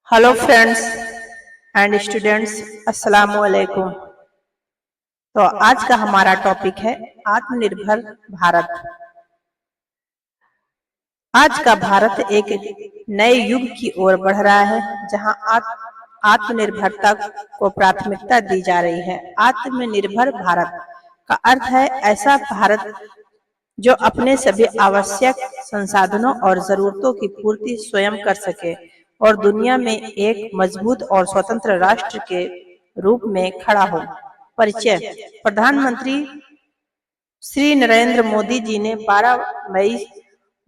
Hello friends and students, अस्सलाम वालेकुम। तो आज का हमारा टॉपिक है आत्मनिर्भर भारत। आज का भारत एक नए युग की ओर बढ़ रहा है, जहां आत्मनिर्भरता को प्राथमिकता दी जा रही है। आत्मनिर्भर भारत का अर्थ है ऐसा भारत जो अपने सभी आवश्यक संसाधनों और जरूरतों की पूर्ति स्वयं कर सके और दुनिया में एक मजबूत और स्वतंत्र राष्ट्र के रूप में खड़ा हो। परिचय। प्रधानमंत्री श्री नरेंद्र मोदी जी ने 12 मई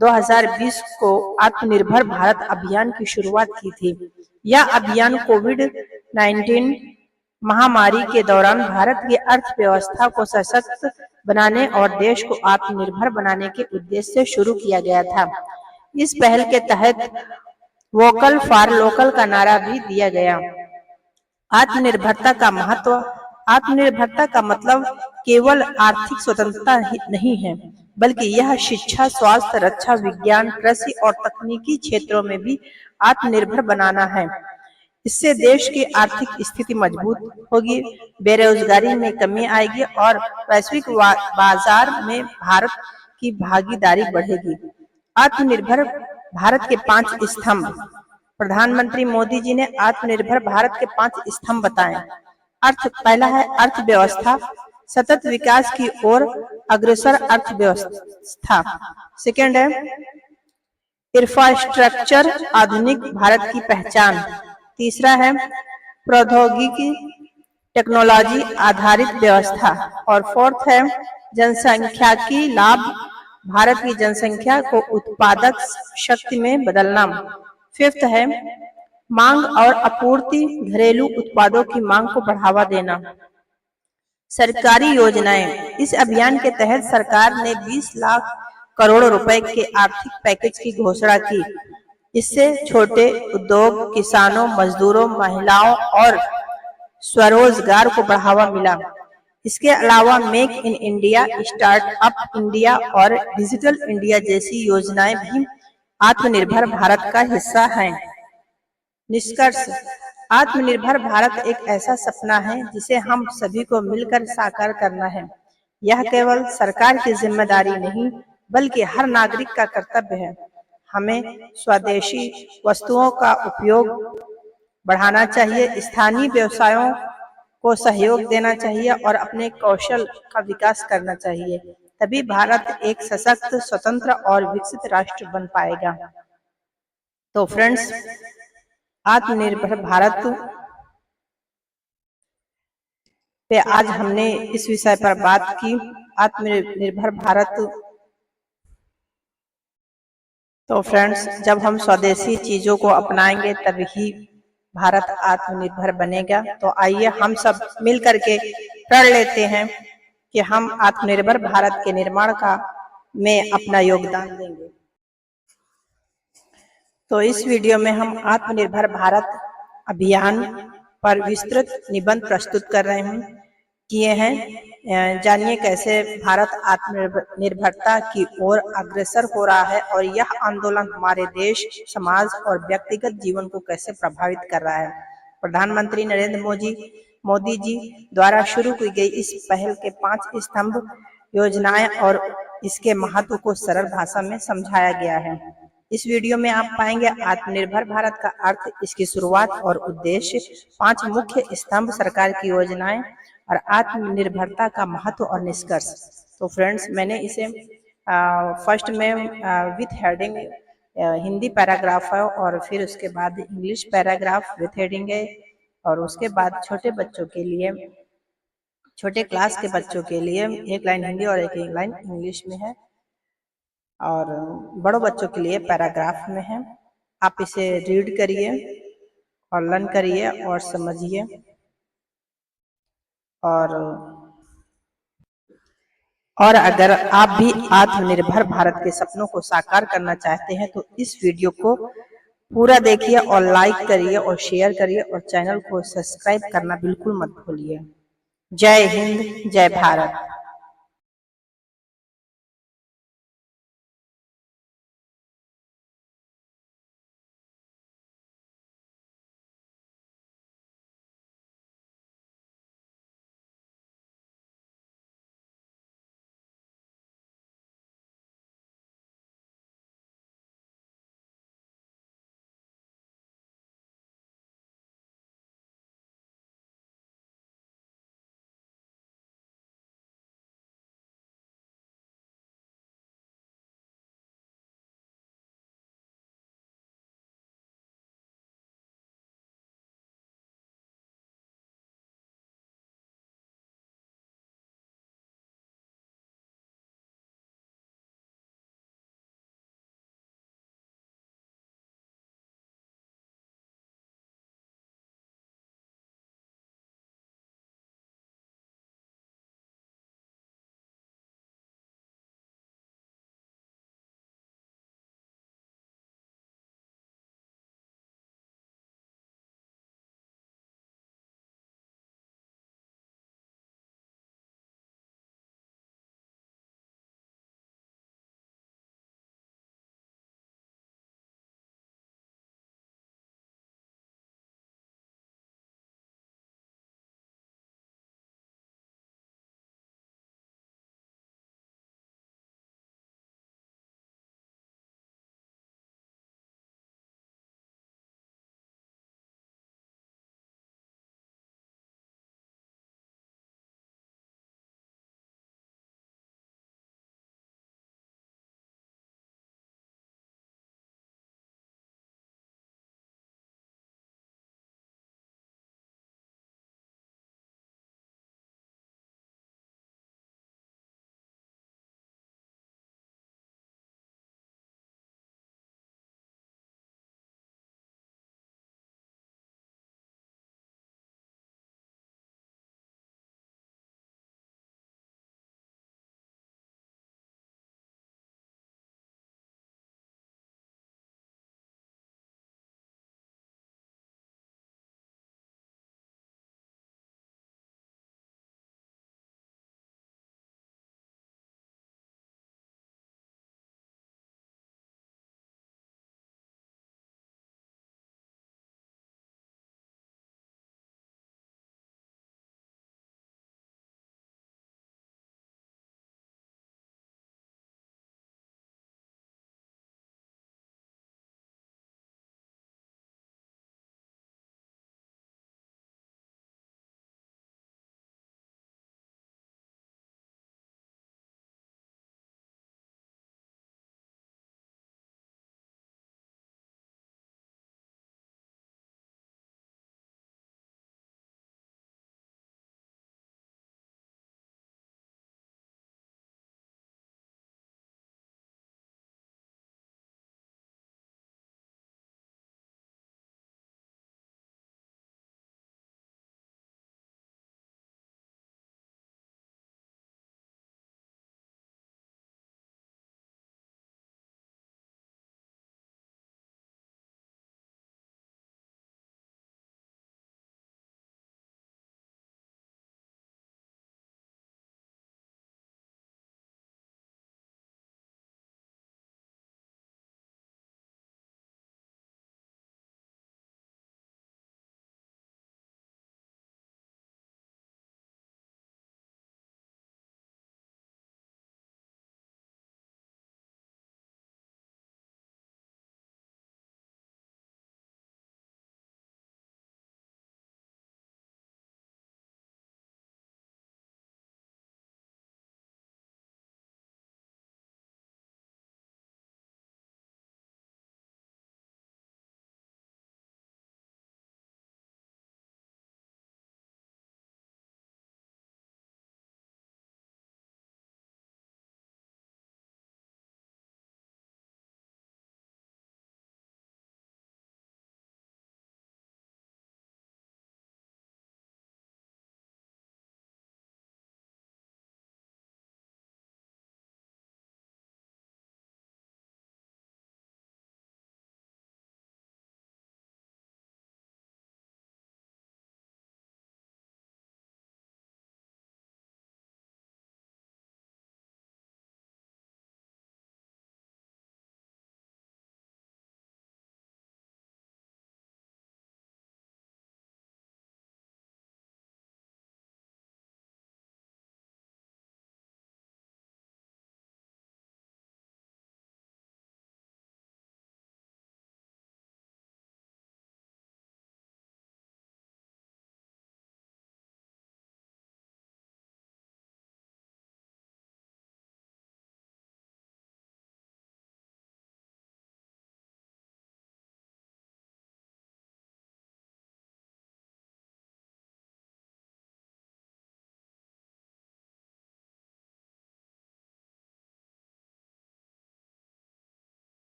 2020 को आत्मनिर्भर भारत अभियान की शुरुआत की थी। यह अभियान कोविड-19 महामारी के दौरान भारत की अर्थव्यवस्था को सशक्त बनाने और देश को आत्मनिर्भर बनाने के उद्देश्य से शुरू किया गया था। इस पहल के तहत वोकल फॉर लोकल का नारा भी दिया गया। आत्मनिर्भरता का महत्व। आत्मनिर्भरता का मतलब केवल आर्थिक स्वतंत्रता ही नहीं है, बल्कि यह शिक्षा, स्वास्थ्य, रक्षा, विज्ञान, कृषि और तकनीकी क्षेत्रों में भी आत्मनिर्भर बनाना है। इससे देश की आर्थिक स्थिति मजबूत होगी, बेरोजगारी में कमी आएगी और वैश्विक बाजार में भारत की भागीदारी बढ़ेगी। आत्मनिर्भर भारत के 5 स्तंभ। प्रधानमंत्री मोदी जी ने आत्मनिर्भर भारत के 5 स्तंभ बताए। पहला है अर्थव्यवस्था, सतत विकास की ओर अग्रसर अर्थव्यवस्था। सेकेंड है इंफ्रास्ट्रक्चर, आधुनिक भारत की पहचान। तीसरा है प्रौद्योगिकी, टेक्नोलॉजी आधारित व्यवस्था। और फोर्थ है जनसंख्या की लाभ, भारत की जनसंख्या को उत्पादक शक्ति में बदलना। फिफ्थ है मांग और आपूर्ति, घरेलू उत्पादों की मांग को बढ़ावा देना। सरकारी योजनाएं। इस अभियान के तहत सरकार ने 20 लाख करोड़ रुपए के आर्थिक पैकेज की घोषणा की। इससे छोटे उद्योग, किसानों, मजदूरों, महिलाओं और स्वरोजगार को बढ़ावा मिला। इसके अलावा make in India, startup India और डिजिटल इंडिया जैसी योजनाएं भी आत्मनिर्भर भारत का हिस्सा हैं। निष्कर्ष। आत्मनिर्भर भारत एक ऐसा सपना है जिसे हम सभी को मिलकर साकार करना है। यह केवल सरकार की जिम्मेदारी नहीं, बल्कि हर नागरिक का कर्तव्य है। हमें स्वदेशी वस्तुओं का उपयोग बढ़ाना चाहिए, स्थानीय व्यवसायों को सहयोग देना चाहिए और अपने कौशल का विकास करना चाहिए। तभी भारत एक सशक्त, स्वतंत्र और विकसित राष्ट्र बन पाएगा। तो फ्रेंड्स, आत्मनिर्भर भारत पे आज हमने इस विषय पर बात की, आत्मनिर्भर भारत। तो फ्रेंड्स, जब हम स्वदेशी चीजों को अपनाएंगे तभी भारत आत्मनिर्भर बनेगा। तो आइए हम सब मिल करके प्रण लेते हैं कि हम आत्मनिर्भर भारत के निर्माण में अपना योगदान देंगे। तो इस वीडियो में हम आत्मनिर्भर भारत अभियान पर विस्तृत निबंध प्रस्तुत कर रहे हैं। जानिए कैसे भारत आत्मनिर्भरता की ओर अग्रसर हो रहा है और यह आंदोलन हमारे देश, समाज और व्यक्तिगत जीवन को कैसे प्रभावित कर रहा है। प्रधानमंत्री नरेंद्र मोदी जी द्वारा शुरू की गई इस पहल के 5 स्तंभ योजनाएं और इसके महत्व को सरल भाषा में समझाया गया है। इस वीडियो में आप पाएंगे आत्मनिर्भर भारत का अर्थ, इसकी शुरुआत और उद्देश्य, 5 मुख्य स्तंभ, सरकार की योजनाएं और आत्मनिर्भरता का महत्व और निष्कर्ष। तो फ्रेंड्स, मैंने इसे फर्स्ट में विथ हेडिंग हिंदी पैराग्राफ है और फिर उसके बाद इंग्लिश पैराग्राफ विथ हेडिंग है और उसके बाद छोटे बच्चों के लिए, छोटे क्लास के बच्चों के लिए एक लाइन हिंदी और एक लाइन इंग्लिश में है और बड़ों बच्चों के लिए पैराग्राफ में है। आप इसे रीड करिए और लर्न करिए और समझिए। और अगर आप भी आत्मनिर्भर भारत के सपनों को साकार करना चाहते हैं तो इस वीडियो को पूरा देखिए और लाइक करिए और शेयर करिए और चैनल को सब्सक्राइब करना बिल्कुल मत भूलिए। जय हिंद, जय भारत।